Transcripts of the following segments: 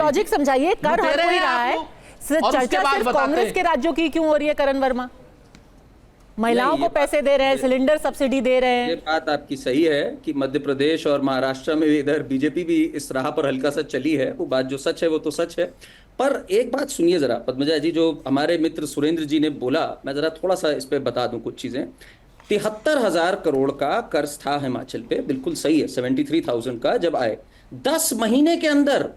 Logic समझाइए, कर हर कोई रहा है, चर्चा सिर्फ कांग्रेस के राज्यों की क्यों हो रही है करण वर्मा? महिलाओं को पैसे दे रहे हैं, सिलेंडर सब्सिडी दे रहे हैं। ये बात आपकी सही है कि मध्य प्रदेश और महाराष्ट्र में भी इधर बीजेपी भी इस राह पर हल्का सा चली है, वो बात जो सच है वो तो सच है। पर एक बात सुनिए जरा पद्मजा जी, जो हमारे मित्र सुरेंद्र जी ने बोला, मैं जरा थोड़ा सा इस पे बता दूं कुछ चीजें। 73,000 करोड़ का कर्ज था हिमाचल पे, बिल्कुल सही है, 73,000 का जब आए 10 महीने के अंदर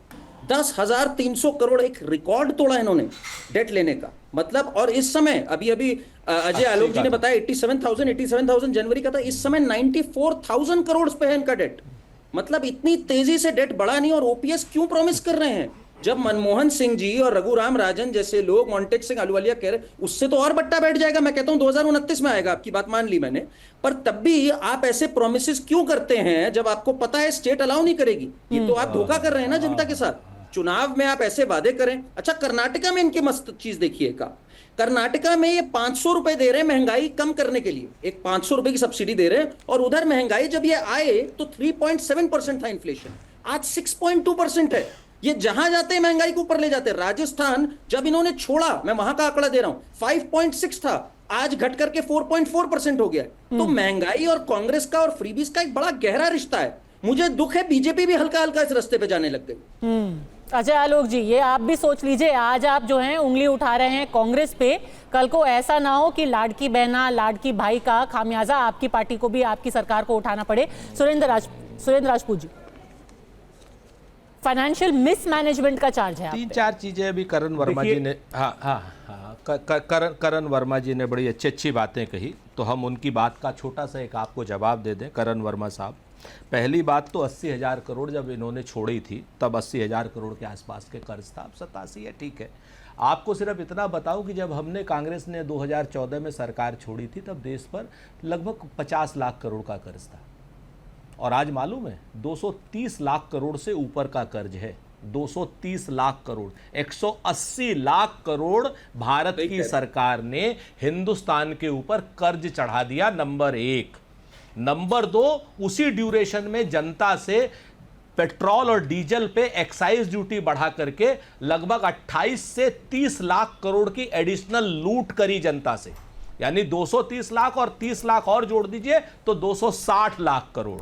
10,300 करोड़, एक रिकॉर्ड तोड़ा इन्होंने डेट लेने का। मतलब और इस समय अभी अभी अजय आलोक जी ने बताया 87,000 जनवरी का था, इस समय 94,000 करोड़ पे है इनका डेट। मतलब इतनी तेजी से डेट बढ़ा नहीं। और ओपीएस क्यों प्रॉमिस कर रहे हैं? जब मनमोहन सिंह जी और रघुराम राजन जैसे लोग, मोंटेक सिंह अहलूवालिया कह रहे, उससे तो और बट्टा बैठ जाएगा। मैं कहता हूं 2029 में आएगा, आपकी बात मान ली मैंने। पर तब भी आप ऐसे प्रोमिस क्यों करते हैं जब आपको पता है स्टेट अलाउ नहीं करेगी? ये तो आप धोखा कर रहे हैं ना जनता के साथ। चुनाव में आप ऐसे वादे करें। अच्छा, कर्नाटका में इनकी मस्त चीज देखिएगा, कर्नाटका में ये 500 रुपए दे रहे हैं महंगाई कम करने के लिए, एक 500 रुपए की सब्सिडी दे रहे हैं। और उधर महंगाई जब ये आए तो 3.7% था इन्फ्लेशन, आज 6.2% है। ये जहां जाते हैं महंगाई को ऊपर ले जाते हैं। राजस्थान जब इन्होंने छोड़ा, मैं वहां का आंकड़ा दे रहा हूं, 5.6 था, आज घट करके 4.4% हो गया है। तो महंगाई और कांग्रेस का और फ्रीबीज का एक बड़ा गहरा रिश्ता है। मुझे दुख है बीजेपी भी हल्का हल्का इस रास्ते पे जाने लग गई। अजय आलोक जी, ये आप भी सोच लीजिए, आज आप जो हैं उंगली उठा रहे हैं कांग्रेस पे, कल को ऐसा ना हो कि लाडकी बहना लाडकी भाई का खामियाजा आपकी पार्टी को भी, आपकी सरकार को उठाना पड़े। सुरेंद्र राजपूत जी, फाइनेंशियल मिसमैनेजमेंट का चार्ज है। 3-4 चीजें अभी करण वर्मा जी ने, करण वर्मा जी ने बड़ी अच्छी अच्छी बातें कही, तो हम उनकी बात का छोटा सा एक आपको जवाब दे दें। करण वर्मा साहब, पहली बात तो 80,000 करोड़ जब इन्होंने छोड़ी थी तब 80,000 करोड़ के आसपास के कर्ज था, अब 87 है, ठीक है। आपको सिर्फ इतना बताऊं कि जब हमने, कांग्रेस ने 2014 में सरकार छोड़ी थी तब देश पर लगभग 50 लाख करोड़ का कर्ज था, और आज मालूम है 230 लाख करोड़ से ऊपर का कर्ज है। 230 लाख करोड़, 180 लाख करोड़ भारत की सरकार ने हिंदुस्तान के ऊपर कर्ज चढ़ा दिया, नंबर 1। नंबर 2, उसी ड्यूरेशन में जनता से पेट्रोल और डीजल पे एक्साइज ड्यूटी बढ़ा करके लगभग 28 से 30 लाख करोड़ की एडिशनल लूट करी जनता से। यानी 230 लाख और 30 लाख और जोड़ दीजिए तो 260 लाख करोड़।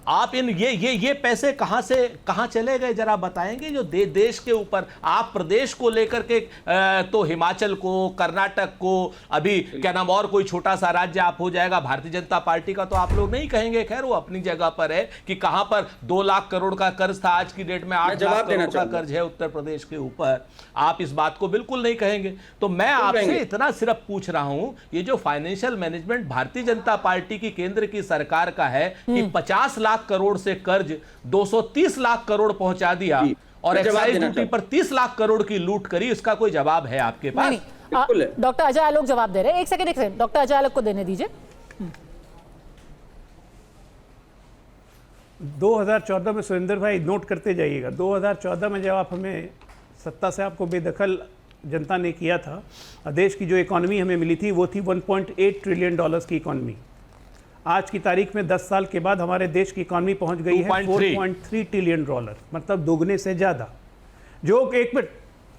आप इन ये पैसे कहां चले गए जरा बताएंगे? जो देश के ऊपर आप प्रदेश को लेकर के, तो हिमाचल को, कर्नाटक को, अभी क्या नाम, और कोई छोटा सा राज्य आप हो जाएगा भारतीय जनता पार्टी का, तो आप लोग नहीं कहेंगे। खैर वो अपनी जगह पर है कि कहां पर 2 लाख करोड़ का कर्ज था, आज की डेट में 8 लाख करोड़ का कर्ज है उत्तर प्रदेश के ऊपर। आप इस बात को बिल्कुल नहीं कहेंगे। तो मैं आपसे इतना सिर्फ पूछ रहा हूं, ये जो financial management Bharatiya Janata party की केंद्र की सरकार का है कि 50 लाख करोड़ से कर्ज 230 लाख करोड़ पहुंचा दिया और एक्साइज ड्यूटी पर 30 लाख करोड़ की लूट करी, इसका कोई जवाब है आपके पास? डॉक्टर अजय आलोक जवाब दे रहे हैं। एक सेकंड डॉक्टर अजय आलोक को देने दीजिए। 2014 में सुरेंद्र भाई नोट करते जाइएगा, 2014 में जब आप हमें सत्ता से आपको बेदखल जनता ने किया था, देश की जो इकॉनमी हमें मिली थी वो थी 1.8 ट्रिलियन डॉलर्स की इकॉनमी। आज की तारीख में 10 साल के बाद हमारे देश की इकॉनमी पहुंच गई है 4.3 ट्रिलियन डॉलर, मतलब दोगुने से ज़्यादा। जो एक मिनट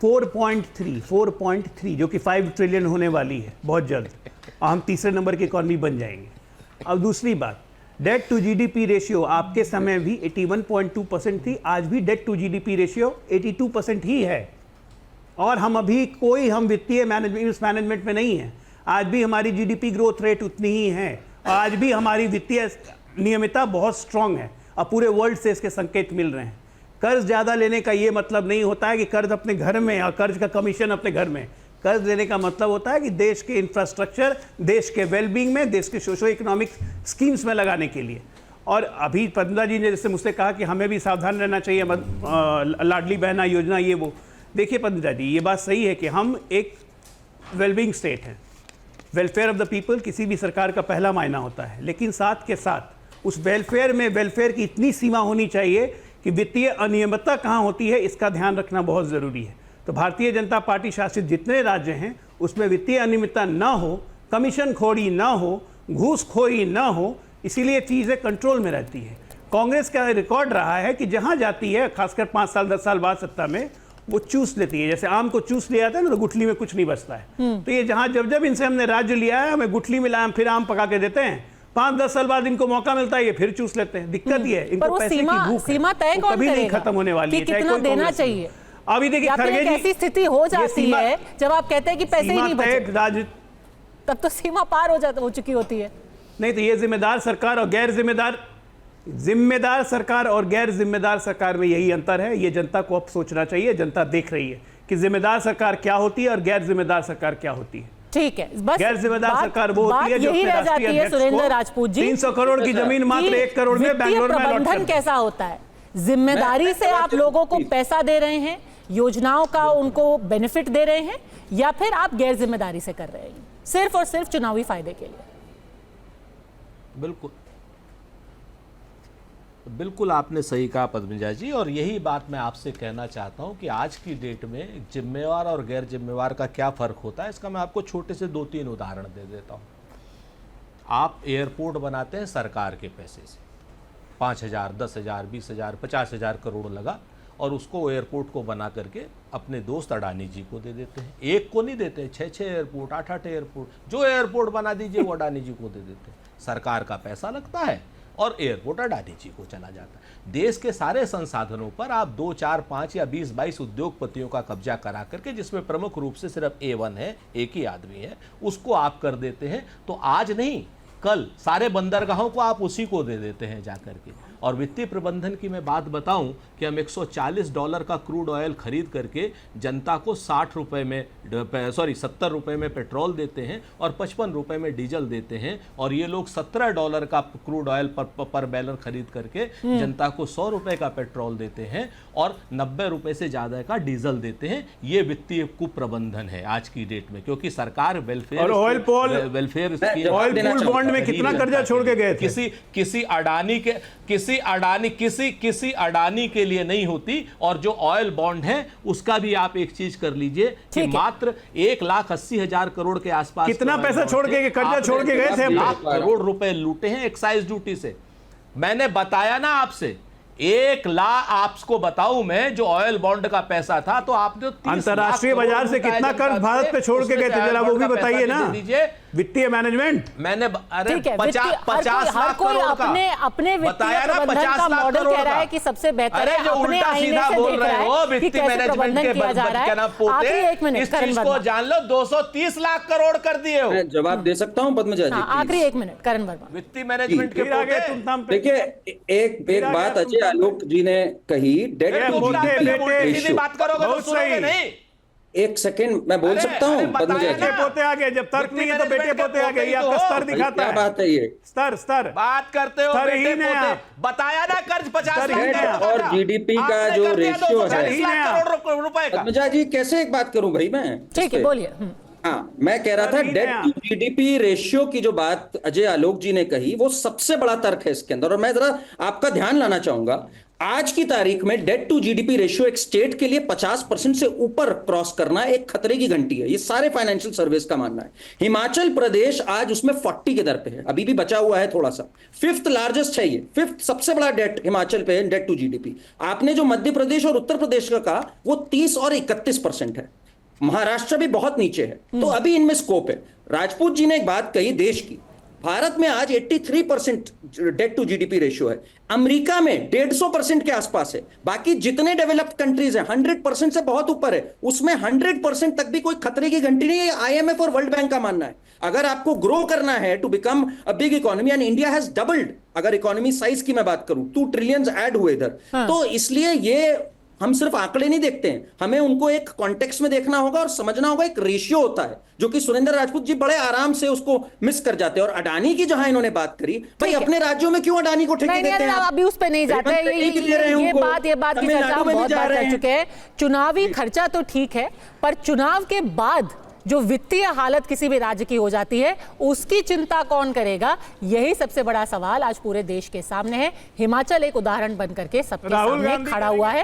4.3 जो कि 5 ट्रिलियन होने वाली है बहुत जल्द, हम तीसरे नंबर की इकॉनमी बन जाएंगे। अब दूसरी बात, डेट टू जीडीपी रेशियो आपके समय भी 81.2% थी, आज भी डेट टू जीडीपी रेशियो 82% ही है। और हम अभी कोई वित्तीय मैनेजमेंट में नहीं है, आज भी हमारी जीडीपी ग्रोथ रेट उतनी ही है, आज भी हमारी वित्तीय नियमितता बहुत स्ट्रांग है। अब पूरे वर्ल्ड से इसके संकेत मिल रहे हैं। कर्ज ज़्यादा लेने का ये मतलब नहीं होता है कि कर्ज अपने घर में और कर्ज का कमीशन अपने घर में। कर्ज लेने का मतलब होता है कि देश के इंफ्रास्ट्रक्चर, देश के वेलबींग में, देश के सोशो इकोनॉमिक स्कीम्स में लगाने के लिए। और अभी पद्मजा जी ने जैसे मुझसे कहा कि हमें भी सावधान रहना चाहिए, लाडली बहना योजना ये वो। देखिए पद्मजा जी, ये बात सही है कि हम एक वेलबींग स्टेट हैं, वेलफेयर ऑफ द पीपल किसी भी सरकार का पहला मायना होता है, लेकिन साथ के साथ उस वेलफेयर में वेलफेयर की इतनी सीमा होनी चाहिए कि वित्तीय अनियमितता कहाँ होती है इसका ध्यान रखना बहुत ज़रूरी है। तो भारतीय जनता पार्टी शासित जितने राज्य हैं उसमें वित्तीय अनियमितता ना हो, कमीशन खोरी ना हो, घूसखोरी ना हो, इसीलिए चीज़ें कंट्रोल में रहती है। कांग्रेस का रिकॉर्ड रहा है कि जहाँ जाती है, खासकर 5 साल 10 साल बाद सत्ता में, वो चूस लेती है, जैसे आम को चूस लिया जाता है ना, तो गुठली में कुछ नहीं बचता है। तो ये जहां जब जब इनसे हमने राज्य लिया है, हमें गुठली में लाया, हम फिर आम पका के देते हैं, 5-10 साल बाद इनको मौका मिलता है, ये फिर चूस लेते हैं। दिक्कत ये है, पर इनको वो पैसे की भूख है, सीमा तय वो कौन कभी नहीं करेगा खत्म होने वाली कि है, चाहे कितना कोई देना कांग्रेस हो। चाहिए? अभी देखिए या फिर खड़गे एक जी, ऐसी स्थिति हो जाती है जब आप कहते हैं कि पैसे ही नहीं बचे, तब तो सीमा पार हो चुकी होती है। नहीं तो ये जिम्मेदार सरकार और गैर जिम्मेदार सरकार और गैर जिम्मेदार सरकार में यही अंतर है। ये जनता को अब सोचना चाहिए, जनता देख रही है कि जिम्मेदार सरकार क्या होती है और गैर जिम्मेदार सरकार क्या होती है। ठीक है, बस गैर जिम्मेदार सरकार वो होती है जो यही अपने रह राष्ट्रीय जाती है अध्यक्ष सुरेंद्र को राजपूत जी, 300 करोड़ की जमीन मात्र 1 करोड़ में वित्तीय बैंगलोर में अलॉट कर प्रबंधन दी। कैसा होता है? जिम्मेदारी से आप लोगों को पैसा दे रहे हैं, योजनाओं का उनको बेनिफिट दे रहे हैं, या फिर आप गैर जिम्मेदारी से कर रहे हैं, सिर्फ और सिर्फ चुनावी फायदे के लिए? बिल्कुल आपने सही कहा पद्मजा जी, और यही बात मैं आपसे कहना चाहता हूं कि आज की डेट में जिम्मेवार और गैर जिम्मेवार का क्या फ़र्क होता है, इसका मैं आपको छोटे से 2-3 उदाहरण दे देता हूं। आप एयरपोर्ट बनाते हैं सरकार के पैसे से, 5,000, 10,000, 20,000, 50,000 करोड़ लगा, और उसको एयरपोर्ट को बना करके अपने दोस्त अडानी जी को दे देते हैं। एक को नहीं देते, 6-6 एयरपोर्ट, 8-8 एयरपोर्ट, जो एयरपोर्ट बना दीजिए वो अडानी जी को दे देते हैं। सरकार का पैसा लगता है और एयरपोर्ट अडानी जी को चला जाता है। देश के सारे संसाधनों पर आप 2, 4, 5 या 20-22 उद्योगपतियों का कब्जा करा करके, जिसमें प्रमुख रूप से सिर्फ A1 है, एक ही आदमी है, उसको आप कर देते हैं। तो आज नहीं, कल सारे बंदरगाहों को आप उसी को दे देते हैं जाकर के। और वित्तीय प्रबंधन की मैं बात बताऊं कि हम $140 का क्रूड ऑयल खरीद करके जनता को 70 रुपए में पेट्रोल देते हैं और 55 रुपए में डीजल देते हैं, और ये लोग $17 का क्रूड ऑयल पर बैरल खरीद करके जनता को 100 रुपए का पेट्रोल देते हैं और 90 रुपए से ज्यादा का डीजल देते हैं। ये वित्तीय कुप्रबंधन है आज की डेट में, क्योंकि सरकार वेलफेयर ऑयल पूल बॉन्ड में कितना कर्जा छोड़ के गए थे? किसी अडानी के लिए नहीं होती। और जो ऑयल बॉन्ड है उसका भी आप एक चीज कर लीजिए कि मात्र 1,80,000 करोड़ के आसपास कितना पैसा छोड़ के, कर्जा छोड़ के गए थे? 1 लाख करोड़ रुपए लूटे हैं एक्साइज ड्यूटी से। मैंने बताया ना आपसे, 1 लाख आपको बताऊं मैं, जो ऑयल बॉन्ड का पैसा था, तो आपने अंतरराष्ट्रीय बाजार से कितना कर्ज भारत पे छोड़ के गए थे, जरा वो भी बताइए ना। वित्तीय मैनेजमेंट मैंने, अरे 50 लाख करोड़ का अपने वित्तीय प्रबंधन का मॉडल कह रहा है कि सबसे बेहतर है, जो उल्टा सीधा बोल रहे हो वित्तीय मैनेजमेंट के पोते, इस चीज को जान लो। 230 लाख करोड़ कर दिए हो। मैं जवाब दे सकता हूं पद्मजा जी? आखिरी 1 मिनट, करण वर्मा। वित्तीय मैनेजमेंट के पोते। देखिए, एक बात अजय आलोक जी ने कही, डेट टू जीडीपी बात करोगे तो सुनोगे नहीं। एक सेकंड मैं बोल सकता हूं पद्मजा जी? पोते आ गए, जब तर्क नहीं है तो बेटे पोते आ गए, ये आपका स्तर दिखाता है। क्या बात है ये? स्तर बात करते हो बेटे पोते, बताया ना कर्ज 50 लाख और जीडीपी का जो रेशियो है करोड़ रुपए का। पद्मजा जी कैसे एक बात करूं भाई मैं? ठीक है, बोलिए। हाँ, मैं कह रहा था डेट टू जीडीपी रेशियो की जो बात अजय आलोक जी ने कही, वो सबसे बड़ा तर्क है इसके अंदर। और मैं जरा आपका ध्यान लाना चाहूंगा, आज की तारीख में डेट टू जीडीपी रेशियो एक स्टेट के लिए 50% से ऊपर क्रॉस करना एक खतरे की घंटी है। ये सारे फाइनेंशियल सर्विस का मानना है। हिमाचल प्रदेश आज उसमें 40 के दर पे है, अभी भी बचा हुआ है थोड़ा सा। 5th लार्जेस्ट है ये, 5th सबसे बड़ा डेट हिमाचल पे है, डेट टू जीडीपी। आपने जो मध्य प्रदेश और उत्तर प्रदेश का कहा, वो 30 और 31% है। महाराष्ट्र भी बहुत नीचे है। तो अभी इनमें स्कोप है। राजपूत जी ने एक बात कही देश की, भारत में आज 83% डेट टू जीडीपी रेशियो है, अमेरिका में 150% के आसपास है, बाकी जितने डेवलप्ड कंट्रीज हैं 100% से बहुत ऊपर है, उसमें 100% तक भी कोई खतरे की घंटी नहीं है। आईएमएफ और वर्ल्ड बैंक का मानना है, अगर आपको ग्रो करना है to become a big economy, and India has doubled, अगर इकोनॉमी साइज की मैं बात करूं, 2 ट्रिलियन ऐड हुए इधर। तो इसलिए ये हम सिर्फ आंकड़े नहीं देखते हैं, हमें उनको एक कॉन्टेक्स्ट में देखना होगा और समझना होगा। एक रेशियो होता है जो कि सुरेंद्र राजपूत जी बड़े आराम से उसको मिस कर जाते हैं। और अडानी की जहां इन्होंने बात करी, भाई अपने राज्यों में क्यों अडानी को ठेके देते हैं? अभी उस पे नहीं जाते हैं। ये बात की चर्चा हम बहुत बार कर चुके हैं। चुनावी खर्चा तो ठीक है, पर चुनाव के बाद जो वित्तीय हालत किसी भी राज्य की हो जाती है, उसकी चिंता कौन करेगा? यही सबसे बड़ा सवाल आज पूरे देश के सामने है। हिमाचल एक उदाहरण बनकर के सबके सामने खड़ा हुआ है।